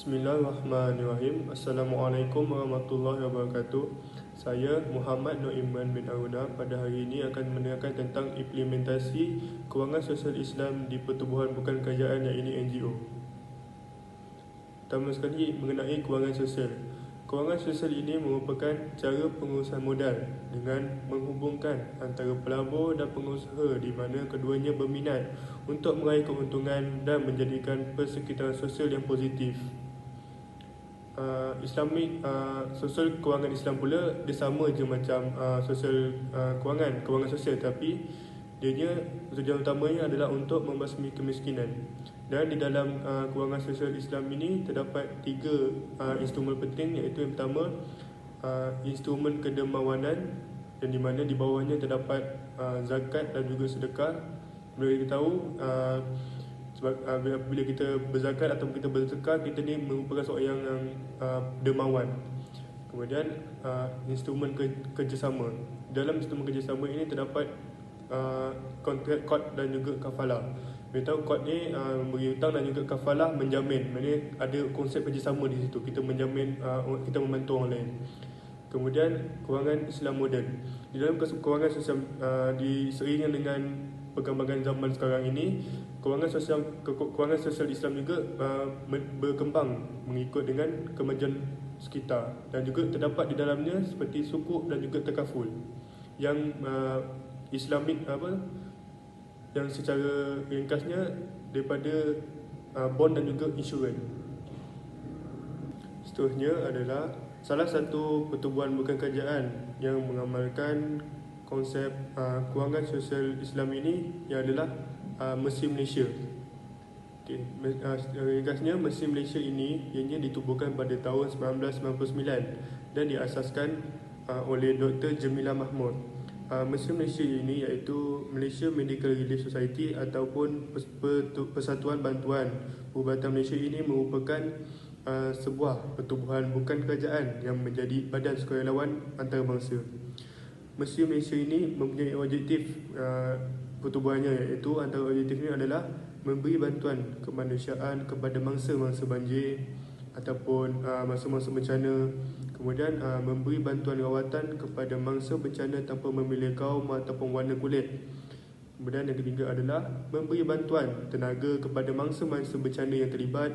Bismillahirrahmanirrahim. Assalamualaikum warahmatullahi wabarakatuh. Saya Muhammad Noiman bin Aruna pada hari ini akan menerangkan tentang implementasi kewangan sosial Islam di pertubuhan bukan kerajaan iaitu NGO. Pertama sekali mengenai kewangan sosial. Kewangan sosial ini merupakan cara pengurusan modal dengan menghubungkan antara pelabur dan pengusaha di mana keduanya berminat untuk meraih keuntungan dan menjadikan persekitaran sosial yang positif. Sosial kewangan Islam pula dia sama je macam sosial kewangan sosial, tapi tujuan utamanya adalah untuk membasmi kemiskinan. Dan di dalam kewangan sosial Islam ini terdapat tiga instrumen penting, iaitu yang pertama instrumen kedermawanan, dan di mana di bawahnya terdapat zakat dan juga sedekah. Bila kita tahu bila kita berzakat atau kita bersedekah, kita ni merupakan seorang yang dermawan. Kemudian instrumen kerjasama. Dalam instrumen kerjasama ini terdapat kontrak qard dan juga kafalah. Kita tahu qard ni memberi hutang dan juga kafalah menjamin. Maksudnya ada konsep kerjasama di situ. Kita menjamin, kita membantu orang lain. Kemudian kewangan Islam moden. Di dalam kewangan sosial seiringan dengan perkembangan zaman sekarang ini, kewangan sosial Islam juga berkembang mengikut dengan kemajuan sekitar, dan juga terdapat di dalamnya seperti sukuk dan juga takaful yang Islamik yang secara ringkasnya daripada bond dan juga insurans. Seterusnya adalah salah satu pertubuhan bukan kerajaan yang mengamalkan konsep kewangan sosial Islam ini yang adalah Mesir Malaysia. Ringkasnya, Mesir Malaysia ini ianya ditubuhkan pada tahun 1999 dan diasaskan oleh Dr. Jemilah Mahmud. Mesir Malaysia ini iaitu Malaysia Medical Relief Society ataupun Persatuan Bantuan Perubatan Malaysia ini merupakan sebuah pertubuhan bukan kerajaan yang menjadi badan sukarelawan antarabangsa. Mesir Malaysia ini mempunyai objektif pertubuhannya, iaitu antara objektifnya adalah memberi bantuan kemanusiaan kepada mangsa-mangsa banjir ataupun mangsa-mangsa bencana. Kemudian memberi bantuan rawatan kepada mangsa bencana tanpa memilih kaum ataupun warna kulit. Kemudian yang ketiga adalah memberi bantuan tenaga kepada mangsa-mangsa bencana yang terlibat,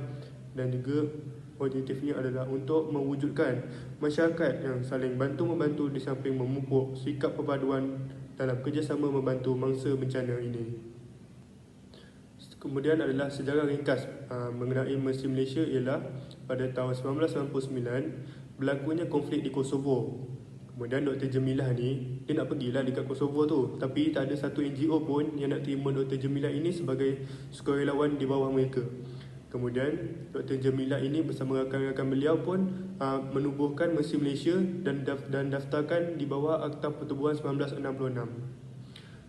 dan juga objektifnya adalah untuk mewujudkan masyarakat yang saling bantu-membantu di samping memupuk sikap perpaduan dalam kerjasama membantu mangsa bencana ini. Kemudian adalah sejarah ringkas mengenai Mesir Malaysia ialah pada tahun 1999 berlakunya konflik di Kosovo. Kemudian Dr. Jemilah ni dia nak pergilah dekat Kosovo tu, tapi tak ada satu NGO pun yang nak terima Dr. Jemilah ini sebagai sukarelawan di bawah mereka. Kemudian Dr. Jemilah ini bersama rakan-rakan beliau pun menubuhkan Mesir Malaysia dan daftarkan di bawah Akta Pertubuhan 1966.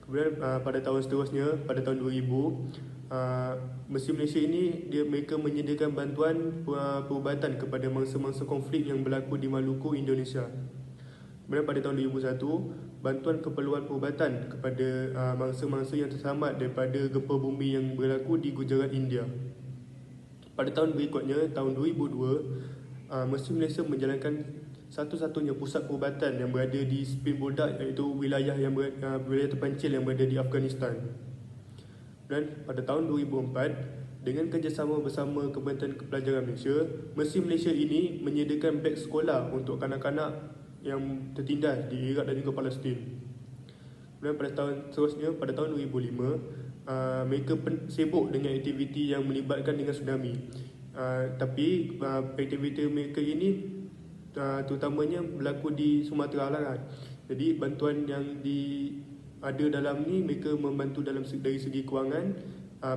Kemudian pada tahun seterusnya, pada tahun 2000, Mesir Malaysia ini mereka menyediakan bantuan perubatan kepada mangsa-mangsa konflik yang berlaku di Maluku, Indonesia. Kemudian pada tahun 2001, bantuan keperluan perubatan kepada mangsa-mangsa yang terselamat daripada gempa bumi yang berlaku di Gujarat, India. Pada tahun berikutnya, tahun 2002, Mesir Malaysia menjalankan satu-satunya pusat perubatan yang berada di Spin Bodak, iaitu wilayah terpencil yang berada di Afghanistan. Dan pada tahun 2004, dengan kerjasama bersama Kementerian Kepelajaran Malaysia, Mesir Malaysia ini menyediakan beg sekolah untuk kanak-kanak yang tertindas di Iraq dan juga Palestin. Kemudian pada tahun seterusnya, pada tahun 2005, mereka sibuk dengan aktiviti yang melibatkan dengan tsunami. Tapi aktiviti mereka ini terutamanya berlaku di Sumatera Barat. Jadi bantuan yang ada dalam ni, mereka membantu dari segi kewangan,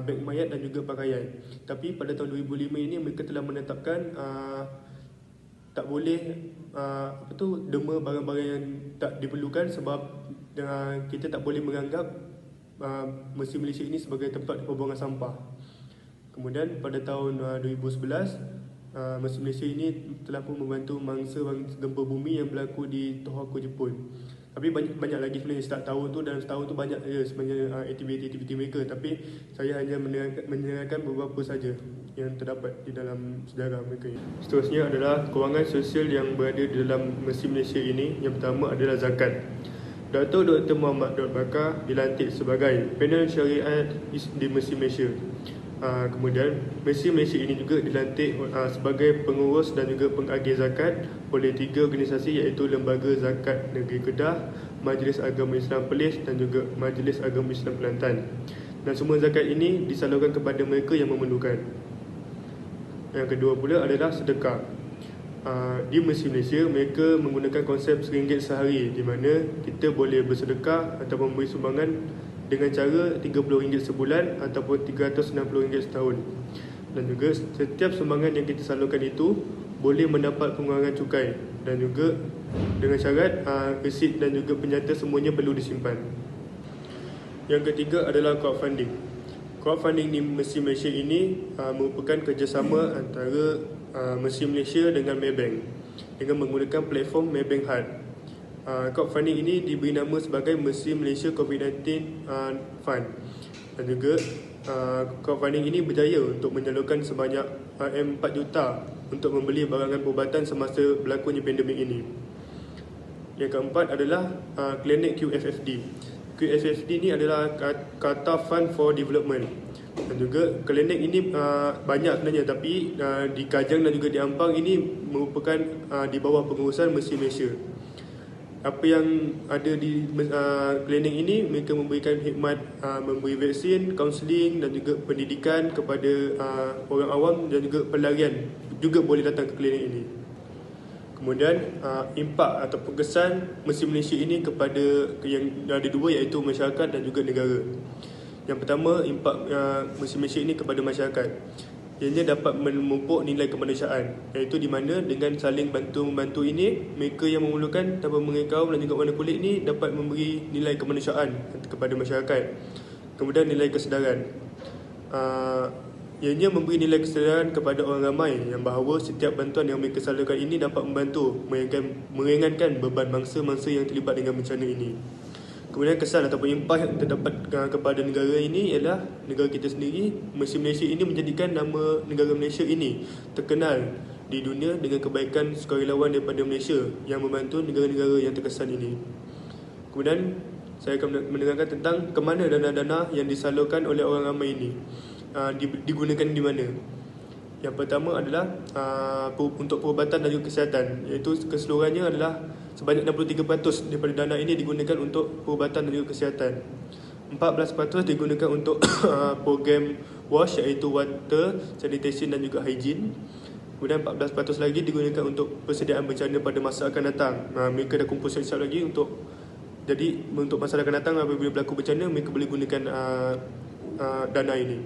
beg mayat dan juga pakaian. Tapi pada tahun 2005 ini mereka telah menetapkan tak boleh derma barang-barang yang tak diperlukan, sebab kita tak boleh menganggap Mesir Malaysia ini sebagai tempat pembuangan sampah. Kemudian pada tahun 2011, Mesir Malaysia ini telah pun membantu mangsa gempa bumi yang berlaku di Tohoku, Jepun. Tapi banyak lagi sebenarnya start tahun tu, dalam setahun tu banyak sebenarnya aktiviti-aktiviti mereka, tapi saya hanya menerangkan beberapa saja yang terdapat di dalam sejarah mereka. Seterusnya adalah kewangan sosial yang berada di dalam Messi Malaysia ini. Yang pertama adalah zakat. Dr. Muhammad Bakar dilantik sebagai panel syariat di Messi Malaysia. Kemudian Messi Malaysia ini juga dilantik sebagai pengurus dan juga pengagih zakat oleh 3 organisasi, iaitu Lembaga Zakat Negeri Kedah, Majlis Agama Islam Perlis dan juga Majlis Agama Islam Kelantan. Dan semua zakat ini disalurkan kepada mereka yang memerlukan. Yang kedua pula adalah sedekah. Di Messi Malaysia, mereka menggunakan konsep RM1 sehari, di mana kita boleh bersedekah atau memberi sumbangan dengan cara RM30 sebulan ataupun RM360 setahun. Dan juga setiap sumbangan yang kita salurkan itu boleh mendapat pengurangan cukai, dan juga dengan syarat resit dan juga penyata semuanya perlu disimpan. Yang ketiga adalah crowdfunding. Crowdfunding di Messi Malaysia ini merupakan kerjasama antara Messi Malaysia dengan Maybank dengan menggunakan platform Maybank Heart. Crowdfunding ini diberi nama sebagai Messi Malaysia COVID-19 Fund. Dan juga crowdfunding ini berjaya untuk menyalurkan sebanyak RM4 juta untuk membeli barangan perubatan semasa berlakunya pandemik ini. Yang keempat adalah klinik QFFD. QFFD ini adalah Qatar Fund for Development. Dan juga klinik ini banyak sebenarnya, tapi di Kajang dan juga di Ampang ini merupakan di bawah pengurusan Messi Malaysia. Apa yang ada di klinik ini, mereka memberikan khidmat memberi vaksin, kaunseling dan juga pendidikan kepada orang awam, dan juga pelarian juga boleh datang ke klinik ini. Kemudian impak atau kesan Messi Malaysia ini kepada yang ada dua, iaitu masyarakat dan juga negara. Yang pertama, impak Messi Malaysia ini kepada masyarakat. Ianya dapat memupuk nilai kemanusiaan, iaitu di mana dengan saling bantu-membantu ini, mereka yang memerlukan tanpa mengekau dan juga warna kulit ini dapat memberi nilai kemanusiaan kepada masyarakat. Kemudian nilai kesedaran. Ianya memberi nilai kesedaran kepada orang ramai yang bahawa setiap bantuan yang mereka salurkan ini dapat membantu meringankan beban mangsa-mangsa yang terlibat dengan bencana ini. Kemudian kesan ataupun impak yang terdapat kepada negara ini ialah negara kita sendiri. Messi Malaysia ini menjadikan nama negara Malaysia ini terkenal di dunia dengan kebaikan sukarelawan daripada Malaysia yang membantu negara-negara yang terkesan ini. Kemudian saya akan menerangkan tentang ke mana dana-dana yang disalurkan oleh orang ramai ini digunakan di mana. Yang pertama adalah untuk perubatan dan juga kesihatan, iaitu keseluruhannya adalah sebanyak 63% daripada dana ini digunakan untuk perubatan dan juga kesihatan. 14% digunakan untuk program WASH, iaitu Water, Sanitation dan juga Hygiene. Kemudian 14% lagi digunakan untuk persediaan bencana pada masa akan datang. Mereka dah kumpul siap-siap lagi untuk masa akan datang, apabila berlaku bencana, mereka boleh gunakan dana ini.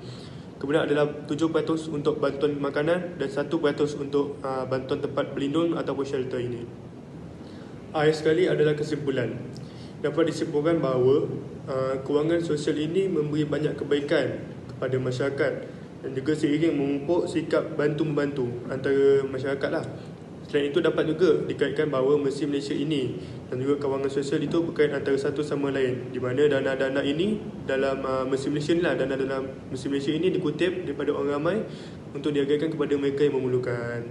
Kemudian adalah 7% untuk bantuan makanan dan 1% untuk bantuan tempat berlindung ataupun shelter ini. Akhir sekali adalah kesimpulan. Dapat disimpulkan bahawa kewangan sosial ini memberi banyak kebaikan kepada masyarakat dan juga seiring memupuk sikap bantu-membantu antara masyarakat lah. Selain itu, dapat juga dikaitkan bahawa Messi Malaysia ini dan juga kewangan sosial itu berkait antara satu sama lain, di mana dana-dana ini dalam Messi Malaysia ni lah, dana-dana Messi Malaysia ini dikutip daripada orang ramai untuk diagihkan kepada mereka yang memerlukan.